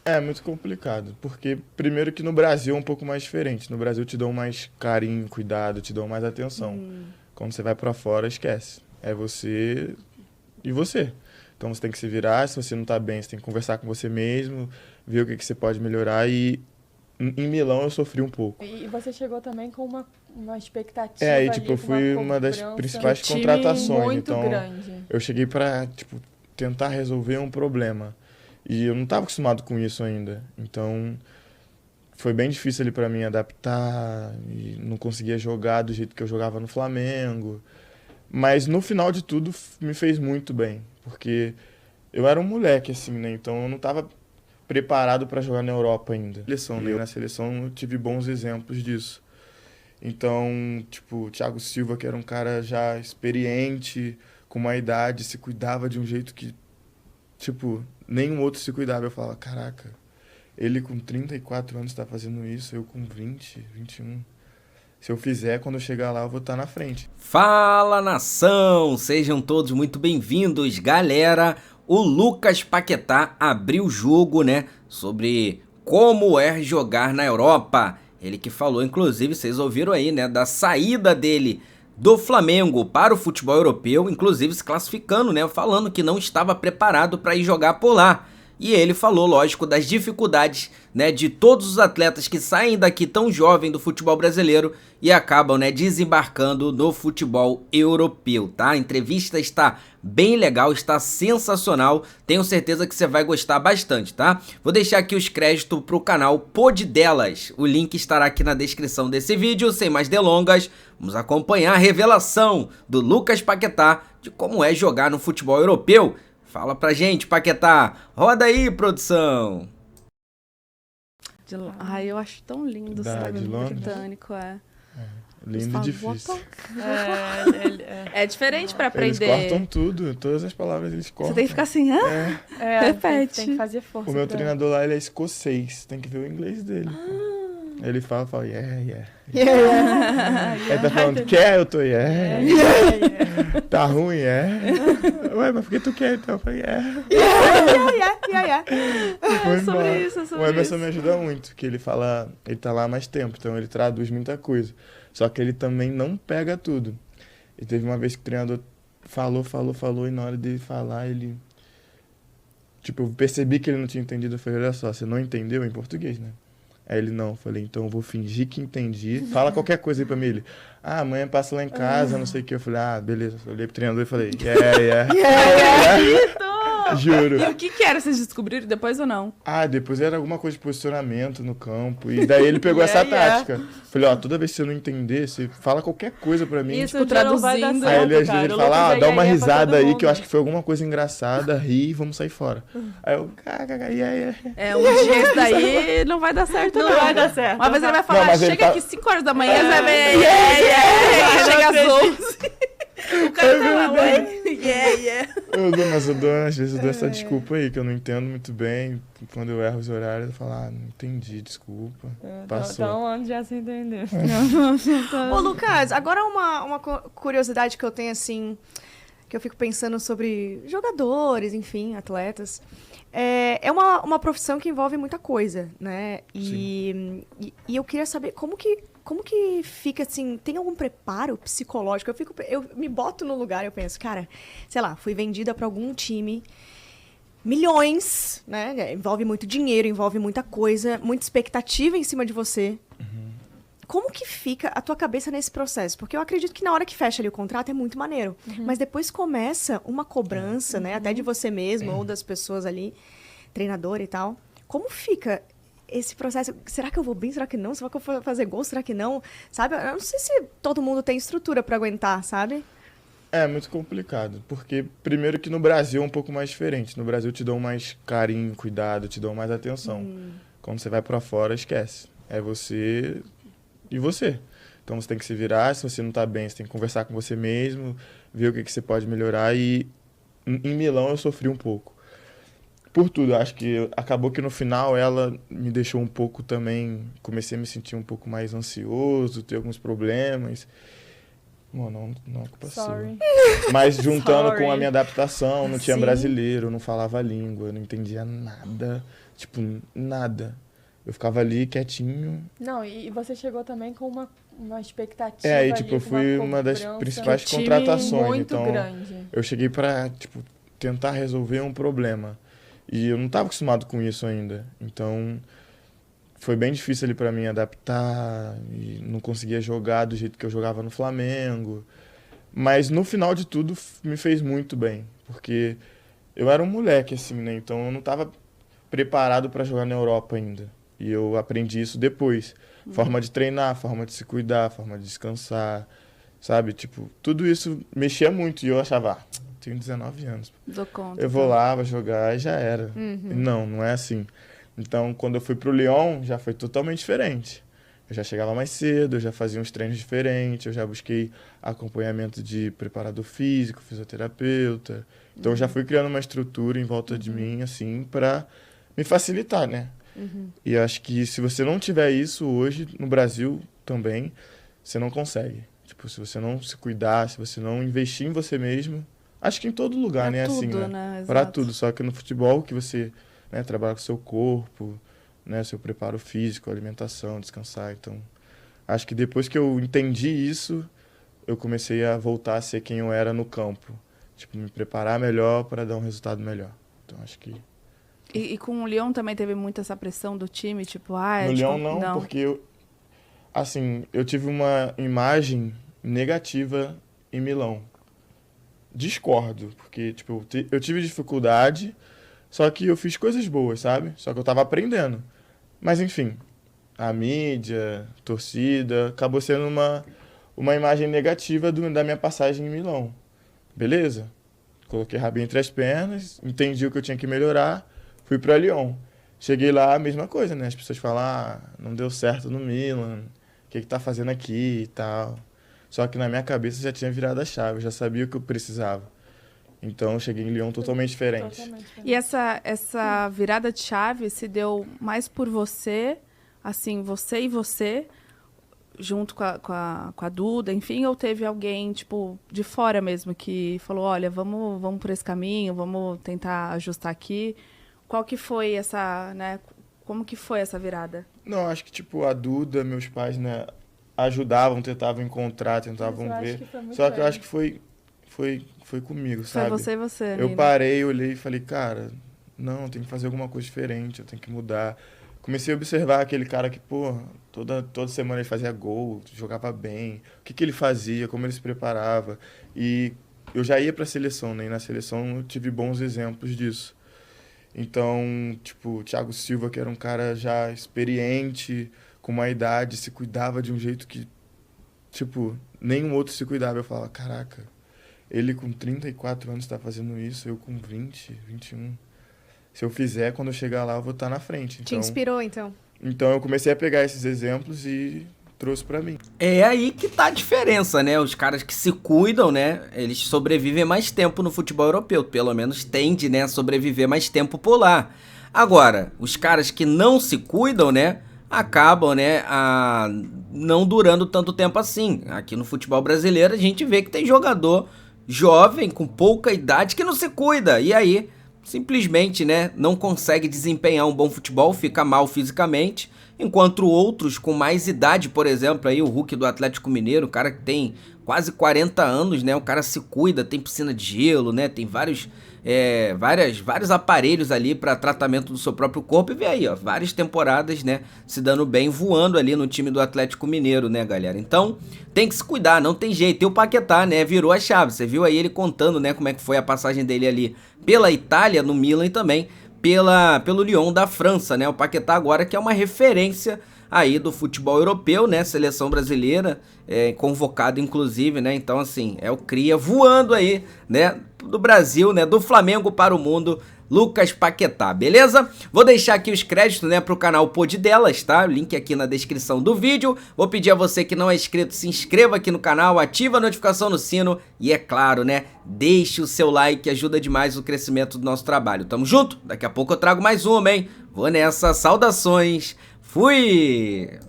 É muito complicado, porque primeiro que no Brasil é um pouco mais diferente. No Brasil te dão mais carinho, cuidado, te dão mais atenção. Quando você vai pra fora, esquece. É você e você. Então você tem que se virar, se você não tá bem, você tem que conversar com você mesmo, ver o que você pode melhorar e em Milão eu sofri um pouco. E você chegou também com uma Aí expectativa tipo, eu ali, com uma fui uma das cobrança Que o principais time. contratações, muito então grande. eu cheguei pra, tipo, tentar resolver um problema. E eu não estava acostumado com isso ainda. Então, foi bem difícil ali para mim adaptar e não conseguia jogar do jeito que eu jogava no Flamengo. Mas no final de tudo me fez muito bem, porque eu era um moleque assim, né? Então eu não estava preparado para jogar na Europa ainda. Seleção, né? Na seleção eu tive bons exemplos disso. Então, tipo, o Thiago Silva, que era um cara já experiente, com uma idade, se cuidava de um jeito que, tipo, nenhum outro se cuidava. Eu falava, caraca, ele com 34 anos está fazendo isso, eu com 20, 21. Se eu fizer, quando eu chegar lá, eu vou estar na frente. Fala, nação! Sejam todos muito bem-vindos, galera. O Lucas Paquetá abriu o jogo, né, sobre como é jogar na Europa. Ele que falou, inclusive, vocês ouviram aí, né, da saída dele do Flamengo para o futebol europeu, inclusive se classificando, né, falando que não estava preparado para ir jogar por lá. E ele falou, lógico, das dificuldades, né, de todos os atletas que saem daqui tão jovem do futebol brasileiro e acabam, né, desembarcando no futebol europeu, tá? A entrevista está bem legal, está sensacional, tenho certeza que você vai gostar bastante, tá? Vou deixar aqui os créditos pro canal Pod Delas, o link estará aqui na descrição desse vídeo. Sem mais delongas, vamos acompanhar a revelação do Lucas Paquetá de como é jogar no futebol europeu. Fala pra gente, Paquetá. Roda aí, produção. Ai, eu acho tão lindo o sotaque De Londres. britânico, é. Lindo e Gustavo difícil. É diferente pra Eles aprender. cortam tudo, todas as palavras eles cortam. Você tem que ficar assim, hã? Repete. Tem que fazer força. O meu pra- treinador lá, ele é escocês, tem que ver o inglês dele. Ele fala, yeah, yeah. Ele tá falando, quer? Eu tô, yeah. Tá ruim, Ué, mas por que tu quer então? Eu falei, Foi É sobre embora. isso, é sobre O Emerson isso. me ajuda muito, que ele fala, ele tá lá há mais tempo, então ele traduz muita coisa. Só que ele também não pega tudo. E teve uma vez que o treinador falou, e na hora dele falar, ele... Tipo, eu percebi que ele não tinha entendido, eu falei, olha só, você não entendeu em português, né? Aí ele, não, eu falei, então eu vou fingir que entendi. Fala qualquer coisa aí pra mim. Ele, amanhã passa lá em casa, não sei o que. Eu falei, beleza. Eu olhei pro treinador e falei, Juro. E o que era? Vocês descobriram depois ou não? Depois era alguma coisa de posicionamento no campo. E daí ele pegou essa tática. Falei, toda vez que você não entender, você fala qualquer coisa pra mim. Isso, Um dia não vai dar traduzindo. Aí ele, às cara. vezes, ele O Lucas fala, é dá uma iê, iê pra risada todo aí, mundo. que eu acho que foi alguma coisa engraçada, ri e vamos sair fora. Aí eu, É, um dia isso daí não vai dar certo, não. Não vai dar certo. Uma vez ele vai falar, Não, mas ele chega tá- aqui 5 horas da manhã, você vai ver, chega às 11. O cara tá lá, Mas às vezes eu dou essa desculpa aí, que eu não entendo muito bem. Quando eu erro os horários, eu falo, não entendi, desculpa. Passou. Então, onde já se entendeu? Ô, Lucas, agora uma curiosidade que eu tenho, assim, que eu fico pensando sobre jogadores, enfim, atletas. É uma profissão que envolve muita coisa, né? E eu queria saber como que fica, assim, tem algum preparo psicológico? Eu me boto no lugar e eu penso, cara, sei lá, fui vendida para algum time, milhões, né? Envolve muito dinheiro, envolve muita coisa, muita expectativa em cima de você. Como que fica a tua cabeça nesse processo? Porque eu acredito que na hora que fecha ali o contrato é muito maneiro. Mas depois começa uma cobrança, né? Até de você mesmo ou das pessoas ali, treinador e tal. Como fica esse processo? Será que eu vou bem? Será que não? Será que eu vou fazer gol? Será que não? Sabe? Eu não sei se todo mundo tem estrutura pra aguentar, sabe? É muito complicado, porque primeiro que no Brasil é um pouco mais diferente. No Brasil te dão mais carinho, cuidado, te dão mais atenção. Quando você vai pra fora, esquece. É você e você. Então você tem que se virar, se você não tá bem, você tem que conversar com você mesmo, ver o que você pode melhorar. E em Milão eu sofri um pouco. Por tudo, acho que acabou que no final ela me deixou um pouco também, comecei a me sentir um pouco mais ansioso, ter alguns problemas. Mano, não é culpa sua. Sorry. Mas juntando Sorry. com a minha adaptação, não tinha Sim. brasileiro, não falava a língua, não entendia nada. Tipo, nada. Eu ficava ali quietinho. Não, e você chegou também com uma expectativa É, aí, ali, tipo, eu com fui uma das cobrança principais Que time contratações. muito Então, grande. eu cheguei pra, tipo, tentar resolver um problema. E eu não estava acostumado com isso ainda. Então, foi bem difícil ali pra mim adaptar e não conseguia jogar do jeito que eu jogava no Flamengo. Mas no final de tudo me fez muito bem, porque eu era um moleque assim, né? Então eu não estava preparado para jogar na Europa ainda. E eu aprendi isso depois. Forma de treinar, forma de se cuidar, forma de descansar, sabe? Tipo, tudo isso mexia muito e eu achava, tenho 19 anos. Dou conta. Eu vou lá, vou jogar e já era. Uhum. E não é assim. Então, quando eu fui pro Lyon, já foi totalmente diferente. Eu já chegava mais cedo, eu já fazia uns treinos diferentes, eu já busquei acompanhamento de preparador físico, fisioterapeuta. Então, eu já fui criando uma estrutura em volta de mim, assim, para me facilitar, né? E eu acho que se você não tiver isso hoje, no Brasil também, você não consegue. Tipo, se você não se cuidar, se você não investir em você mesmo, acho que em todo lugar, Pra né? tudo, Assim, né? né? Pra Exato. tudo. Só que no futebol que você, né, trabalha com o seu corpo, né, seu preparo físico, alimentação, descansar. Então, acho que depois que eu entendi isso, eu comecei a voltar a ser quem eu era no campo. Tipo, me preparar melhor para dar um resultado melhor. Então, acho que... E com o Lyon também teve muito essa pressão do time, tipo, No tipo, Lyon não, porque eu, assim, eu tive uma imagem negativa em Milão. Discordo, porque, tipo, eu tive dificuldade, só que eu fiz coisas boas, sabe? Só que eu tava aprendendo. Mas, enfim, a mídia, torcida, acabou sendo uma imagem negativa da minha passagem em Milão. Beleza? Coloquei rabinho entre as pernas, entendi o que eu tinha que melhorar, fui para Lyon. Cheguei lá, a mesma coisa, né? As pessoas falam, não deu certo no Milan, o que tá fazendo aqui e tal. Só que na minha cabeça já tinha virado a chave, eu já sabia o que eu precisava. Então eu cheguei em Lyon totalmente diferente. Totalmente diferente. E essa virada de chave se deu mais por você, assim, você e você, junto com a Duda, enfim, ou teve alguém, tipo, de fora mesmo, que falou, olha, vamos por esse caminho, vamos tentar ajustar aqui. Qual que foi essa, né, como que foi essa virada? Não, acho que, tipo, a Duda, meus pais, né, ajudavam, tentavam encontrar, tentavam Mas eu acho ver. que foi muito Só que eu bem. acho que foi comigo, Foi sabe? você e você, Eu Nina. parei, olhei e falei, cara, não, tem que fazer alguma coisa diferente, eu tenho que mudar. Comecei a observar aquele cara que, pô, toda semana ele fazia gol, jogava bem, o que ele fazia, como ele se preparava. E eu já ia pra seleção, né? E na seleção eu tive bons exemplos disso. Então, tipo, o Thiago Silva, que era um cara já experiente, com uma idade, se cuidava de um jeito que, tipo, nenhum outro se cuidava. Eu falava, caraca, ele com 34 anos tá fazendo isso, eu com 20, 21. Se eu fizer, quando eu chegar lá, eu vou estar na frente. Te inspirou, então? Então eu comecei a pegar esses exemplos e trouxe pra mim. É aí que tá a diferença, né? Os caras que se cuidam, né? Eles sobrevivem mais tempo no futebol europeu. Pelo menos tende, né? A sobreviver mais tempo por lá. Agora, os caras que não se cuidam, né? Acabam, né? Não durando tanto tempo assim. Aqui no futebol brasileiro a gente vê que tem jogador jovem, com pouca idade, que não se cuida. E aí, simplesmente, né? Não consegue desempenhar um bom futebol, fica mal fisicamente. Enquanto outros com mais idade, por exemplo, aí o Hulk do Atlético Mineiro, o cara que tem quase 40 anos, né? O cara se cuida, tem piscina de gelo, né? Tem vários aparelhos ali para tratamento do seu próprio corpo. E vê aí, ó, várias temporadas, né? Se dando bem, voando ali no time do Atlético Mineiro, né, galera? Então, tem que se cuidar, não tem jeito. E o Paquetá, né? Virou a chave. Você viu aí ele contando, né? Como é que foi a passagem dele ali pela Itália, no Milan e também pelo Lyon da França, né? O Paquetá agora que é uma referência aí do futebol europeu, né? Seleção brasileira, convocado inclusive, né? Então, assim, é o cria voando aí, né? Do Brasil, né? Do Flamengo para o mundo, Lucas Paquetá, beleza? Vou deixar aqui os créditos, né, pro canal Pod Delas, tá? O link aqui na descrição do vídeo. Vou pedir a você que não é inscrito, se inscreva aqui no canal, ativa a notificação no sino e, é claro, né, deixe o seu like, ajuda demais o crescimento do nosso trabalho. Tamo junto? Daqui a pouco eu trago mais uma, hein? Vou nessa, saudações, fui!